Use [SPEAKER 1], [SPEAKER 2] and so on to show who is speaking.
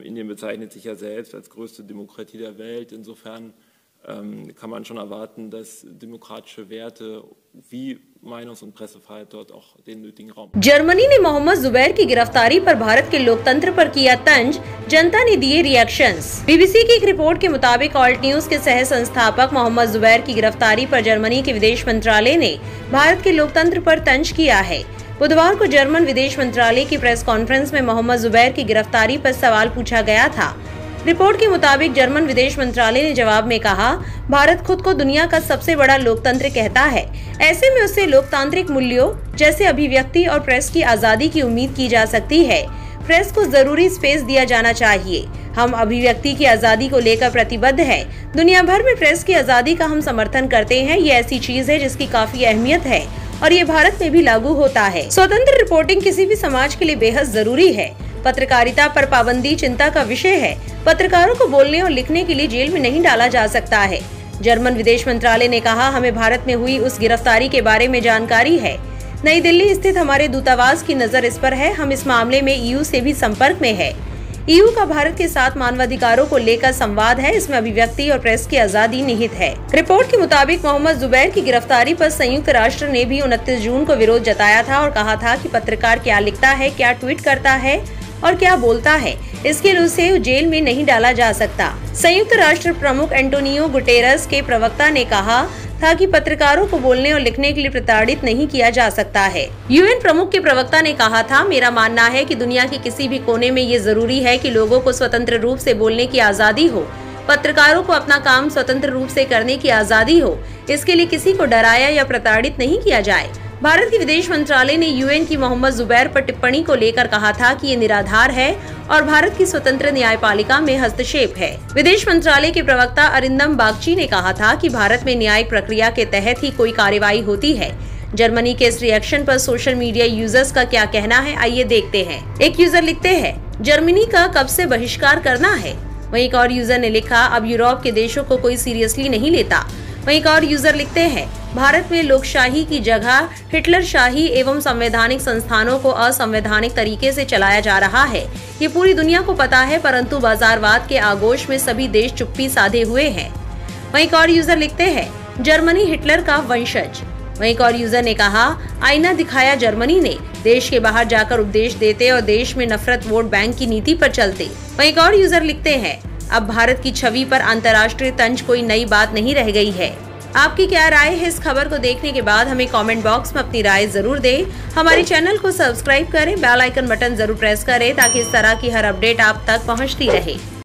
[SPEAKER 1] Indien bezeichnet sich ja selbst als größte Demokratie der Welt. Insofern kann man schon erwarten, dass demokratische Werte wie Meinungs- und Pressefreiheit dort auch den nötigen Raum haben।
[SPEAKER 2] Germany ने मोहम्मद जुबैर की गिरफ्तारी पर भारत के लोकतंत्र पर किया तंज, जनता ने दिए रिएक्शंस। बीबीसी की एक रिपोर्ट के मुताबिक ऑल्ट न्यूज के सह संस्थापक मोहम्मद जुबैर की गिरफ्तारी पर जर्मनी के विदेश मंत्रालय ने भारत के लोकतंत्र पर तंज किया है। बुधवार को जर्मन विदेश मंत्रालय की प्रेस कॉन्फ्रेंस में मोहम्मद जुबैर की गिरफ्तारी पर सवाल पूछा गया था। रिपोर्ट के मुताबिक जर्मन विदेश मंत्रालय ने जवाब में कहा, भारत खुद को दुनिया का सबसे बड़ा लोकतंत्र कहता है। ऐसे में उससे लोकतांत्रिक मूल्यों जैसे अभिव्यक्ति और प्रेस की आजादी की उम्मीद की जा सकती है। प्रेस को जरूरी स्पेस दिया जाना चाहिए। हम अभिव्यक्ति की आजादी को लेकर प्रतिबद्ध है। दुनिया भर में प्रेस की आजादी का हम समर्थन करते हैं। ये ऐसी चीज है जिसकी काफी अहमियत है और ये भारत में भी लागू होता है। स्वतंत्र रिपोर्टिंग किसी भी समाज के लिए बेहद जरूरी है। पत्रकारिता पर पाबंदी चिंता का विषय है। पत्रकारों को बोलने और लिखने के लिए जेल में नहीं डाला जा सकता है। जर्मन विदेश मंत्रालय ने कहा, हमें भारत में हुई उस गिरफ्तारी के बारे में जानकारी है। नई दिल्ली स्थित हमारे दूतावास की नजर इस पर है। हम इस मामले में ईयू से भी संपर्क में है। ईयू का भारत के साथ मानवाधिकारों को लेकर संवाद है। इसमें अभिव्यक्ति और प्रेस की आजादी निहित है। रिपोर्ट के मुताबिक मोहम्मद जुबैर की गिरफ्तारी पर संयुक्त राष्ट्र ने भी 29 जून को विरोध जताया था और कहा था कि पत्रकार क्या लिखता है, क्या ट्वीट करता है और क्या बोलता है, इसके लिए उसे जेल में नहीं डाला जा सकता। संयुक्त राष्ट्र प्रमुख एंटोनियो गुटेरस के प्रवक्ता ने कहा था कि पत्रकारों को बोलने और लिखने के लिए प्रताड़ित नहीं किया जा सकता है। यूएन प्रमुख के प्रवक्ता ने कहा था, मेरा मानना है कि दुनिया के किसी भी कोने में ये जरूरी है कि लोगों को स्वतंत्र रूप से बोलने की आजादी हो। पत्रकारों को अपना काम स्वतंत्र रूप से करने की आजादी हो। इसके लिए किसी को डराया या प्रताड़ित नहीं किया जाए। भारत के विदेश मंत्रालय ने यूएन की मोहम्मद जुबैर पर टिप्पणी को लेकर कहा था कि ये निराधार है और भारत की स्वतंत्र न्यायपालिका में हस्तक्षेप है। विदेश मंत्रालय के प्रवक्ता अरिंदम बागची ने कहा था कि भारत में न्यायिक प्रक्रिया के तहत ही कोई कार्रवाई होती है। जर्मनी के इस रिएक्शन पर सोशल मीडिया यूजर्स का क्या कहना है, आइए देखते हैं। एक यूजर लिखते हैं, जर्मनी का कब से बहिष्कार करना है। वहीं एक और यूजर ने लिखा, अब यूरोप के देशों को कोई सीरियसली नहीं लेता। वहीं एक और यूजर लिखते हैं, भारत में लोकशाही की जगह हिटलरशाही एवं संवैधानिक संस्थानों को असंवैधानिक तरीके से चलाया जा रहा है। ये पूरी दुनिया को पता है, परंतु बाजारवाद के आगोश में सभी देश चुप्पी साधे हुए हैं। वहीं एक और यूजर लिखते हैं, जर्मनी हिटलर का वंशज। वहीं एक और यूजर ने कहा, आईना दिखाया जर्मनी ने, देश के बाहर जाकर उपदेश देते और देश में नफरत वोट बैंक की नीति पर चलते। वहीं एक और यूजर लिखते हैं, अब भारत की छवि पर अंतर्राष्ट्रीय तंज कोई नई बात नहीं रह गई है। आपकी क्या राय है इस खबर को देखने के बाद? हमें कमेंट बॉक्स में अपनी राय जरूर दें। हमारे चैनल को सब्सक्राइब करें, बेल आइकन बटन जरूर प्रेस करें ताकि इस तरह की हर अपडेट आप तक पहुंचती रहे।